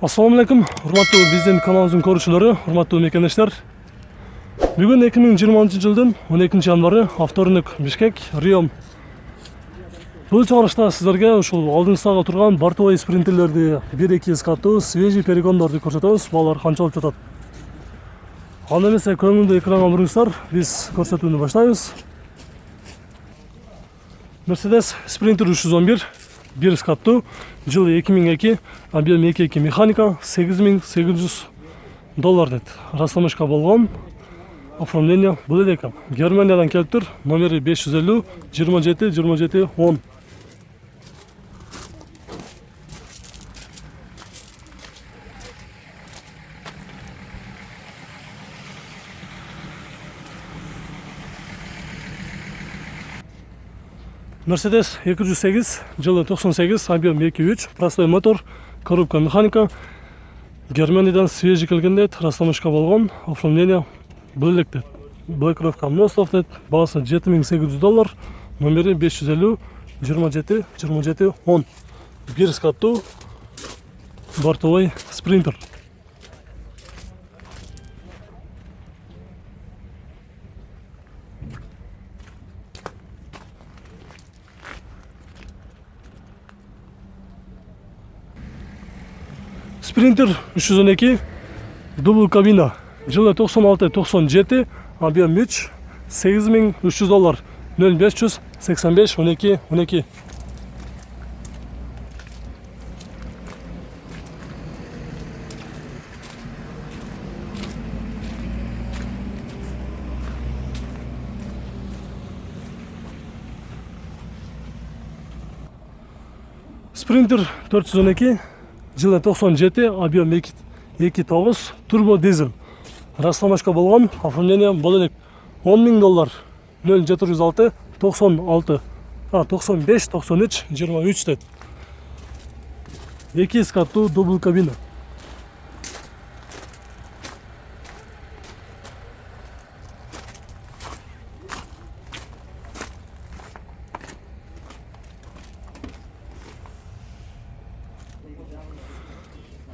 Assalamu alaikum, урматтуу биздин каналыбыздын көрүүчүлөрү, урматтуу мекендештер. Бүгүн 2020-жылдын 12-январы, вторник, Бишкек, Риом. Бул чыгарышта сиздерге ушул алдыңыздагы турган бортовой спринтерлерди 1-2 каттуу свежий перегондорду көрсөтөбүз. Балар канчалык жатат. Анда эмесе көңүлдү экранга буруңуздар, биз көрсөтүүнү баштайбыз. Mercedes Sprinter 311 1 каттуу, жылы 2002, объем 2.2 механика, $8800 дейт. Растамышка болгон, оформление бул эле экен. Германиядан келиптир, номери 550 27 27 10. Mercedes 208, жылы 98, объем 2.3, простой мотор, коробка механика. Германиядан свежий келген дейт, растамышка болгон, оформление бул элек дейт. Блэкровка Мостов дейт, баасы $7800, номери 550 27 27 10. 1 каттуу бортовой спринтер. Sprinter 312, дубл кабина, жылы 96-97, объем 3, $8300, 0585 12 12. Sprinter 412, жылы 97, объем 2.9, турбо дизель. Растамашка болгон, оформление бул элек. $10,000, 0706 96 95 93 23 дейт. 2 каттуу дубл кабина.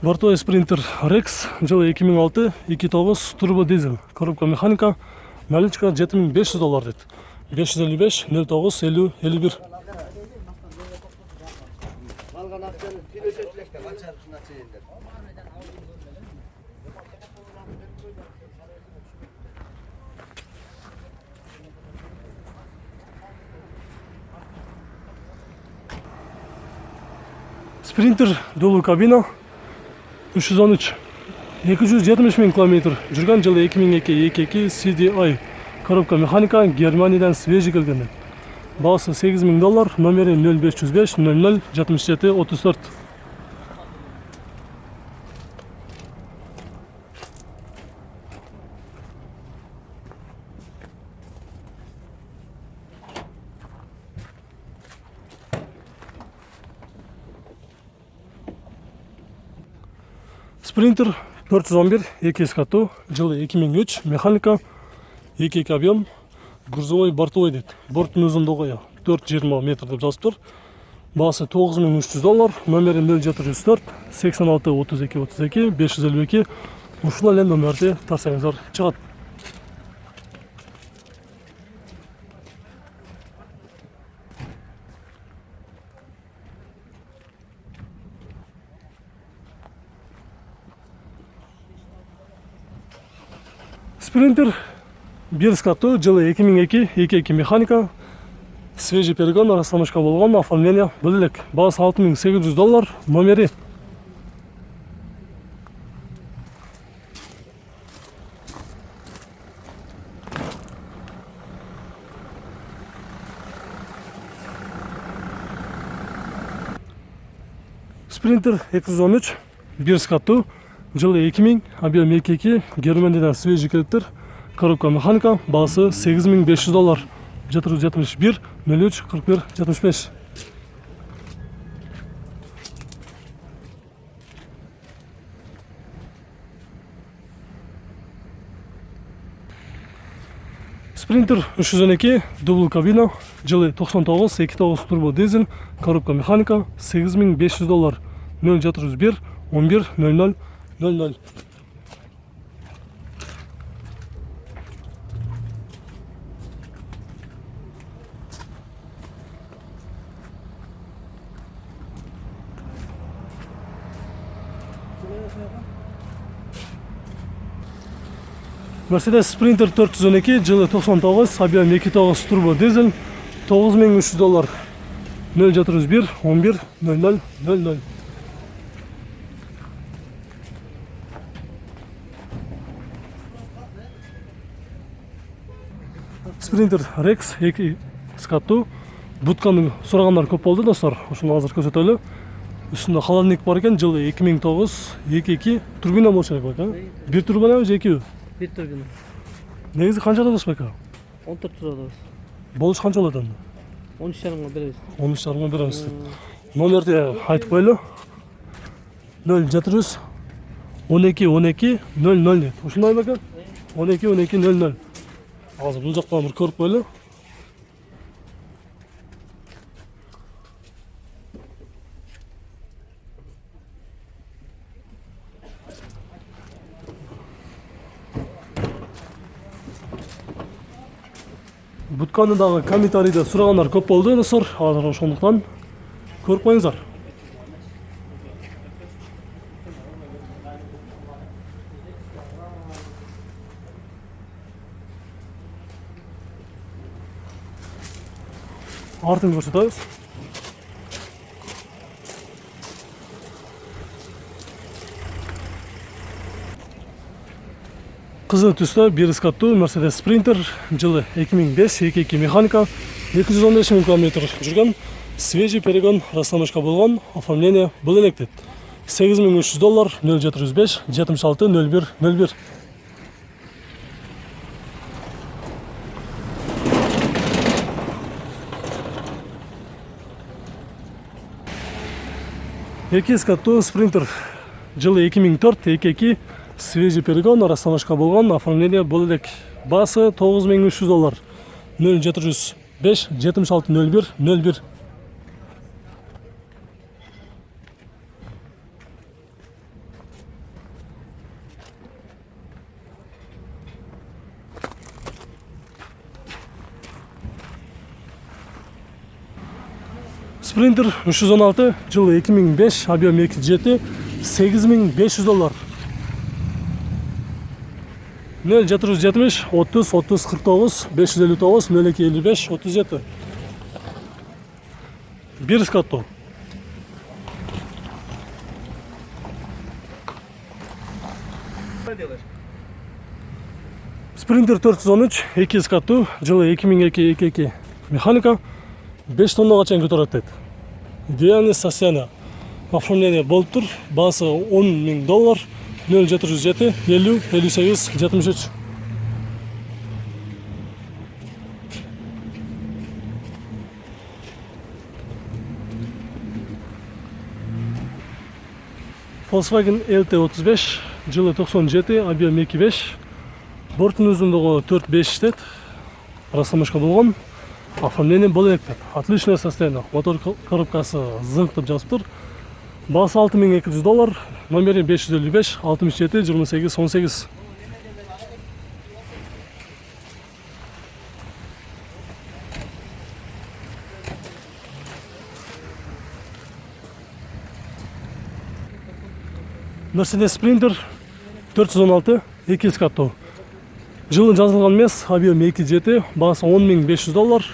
Бортовой спринтер Rex, жылы 2006, 2.9, турбо дизель, коробка механика, наличка $7500 дейт. 555 09 50 51. Спринтер дубл кабина 313, 270 000 км жүргөн, жылы 2002 2.2 CDI, коробка механика, Германиядан свежий келген. Баасы $8000, номери 0505 00 67 34. Sprinter 411, 2 каттуу, жылы 2003, механика, 2.2 объем, грузовой бортовой дейт. Борттун узундугу 420 метр деп жазыптыр. Баасы $9300, номери 0704 86 32 32 552. Ушул эле номерди тарсаңыздар чыгат. Sprinter 1 каттуу, жылы 2002 2.2 механика, свежий перегон, растамышка болгон, оформление бул элек. Баасы $6800, номери Sprinter 213, 1 каттуу, жылы 2000, объем 2.2, Германиядан свежий келиптир, коробка механика, баасы $8500, 771 03 41 75. Sprinter 312, дубл кабина, жылы 99, 2.9 турбо дизель, коробка механика, $8500, 0701 11:00:00. Mercedes Sprinter 412 жылы 99, объем 2.9 турбо дизель, $9300. 0-101 11:00:00. Sprinter Rex 2 скаттуу. Бутканы сурагандар көп болду достор. Ушуну азыр көрсөтөлү. Үстүндө холодильник бар экен, жылы 2009, 2.2 турбина болушу керек экен. Бир турбинабы же экиби? Bir turgunu. Негизи канчада болуш бека? 14 turada. Болуш канча болот анда? 13,5'e beririz. 13,5 беребиз. Номерди айтып коелу. 0-700 12 12 00 дейт. Ушундай бека? 12 12 00. Азыр бул жактан бир көрүп коелу. Бутканы дагы комментарийде сурагандар көп болду достор. Азыр ошондуктан көрүп коюңуздар. Артын көрсөтөбүз. Кызыл түстө бир скаттуу Mercedes Sprinter, жылы 2005, 2.2 механика, 215 000 км жүргөн, свежий перегон, расстановка болгон, оформление бул элек дейт. $8300, 0-705 76 01 01. Эки скаттуу Sprinter, жылы 2004, 2.2 свежий перегон, расстановка болгон, оформление бул элек. Басы $9300, 0-705 76 01 01. Sprinter 316, жылы 2005, объем 2.7, $8500. 0-770 30 30 49 559 0255 37. Бир скаттуу. Sprinter 413, 2 скаттуу, жылы 2002 2.2 механика, 5 тоннага чейин көтөрөт дейт. Идеальный состояние. Оформление болуп тур. Басы $10,000, 0-707 50 58 73. Volkswagen LT35, жылы 97, объем 2.5, борттун узундугу 4-5 дейт. Расстановка болгон, оформление болуп дейт. Отличное состояние. Мотор коробкасы зыңктып жазыптыр. Басы $6200, номери 555 67 28 18. Mercedes Sprinter 416, 2 скаттуу. Жылы жазылган эмес, объем 2.7, басы $10,500.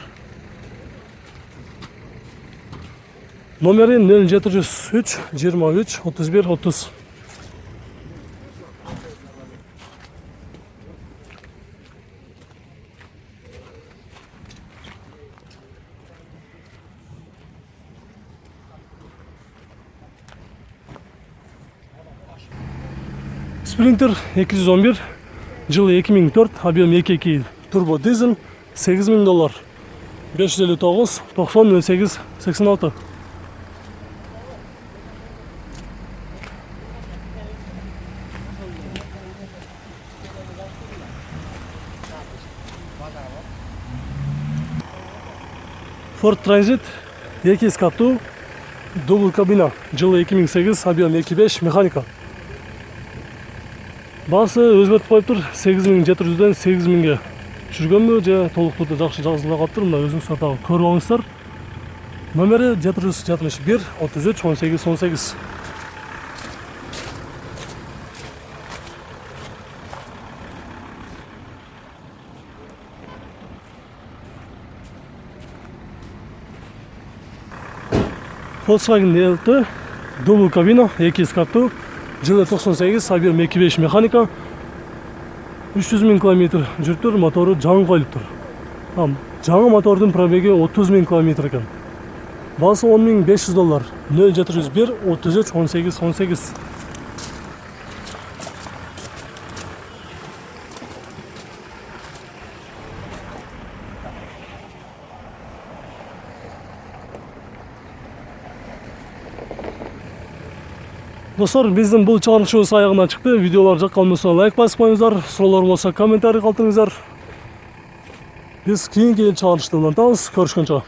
Номери 0703 23 31 30. Sprinter 211, жылы 2004, объем 2.2 турбо дизель, $8000. 559 90 08 86. Ford Transit 2 скаттуу, Дубл кабина, жылы 2008, объем 2.5, механика. Басы өзгөртүп коюптур, 8700ден 8000ге түшүргөнбү же толук түрдө жакшы жазылып калыптыр. Мына өзүңүздөр дагы көрүп алыңыздар. Номери 761 33 18 18. Volkswagen DLT, дубл кабина, 2 скаттуу, жылы 98, объем 2.5 механика, 300 000 км жүрүптүр, мотору жаңы коюлуптур. Жаңы мотордун пробеги 30 000 км экен. Басы $10.500. 0701 33 18 18. Достор, биздин бул чыгарышыбыз аягына чыкты. Видеолар жаккан болсо лайк басып коюңуздар, суроолор болсо комментарий калтырыңыздар. Биз кийинки чыгарышта улантабыз. Көрүшкөнчө.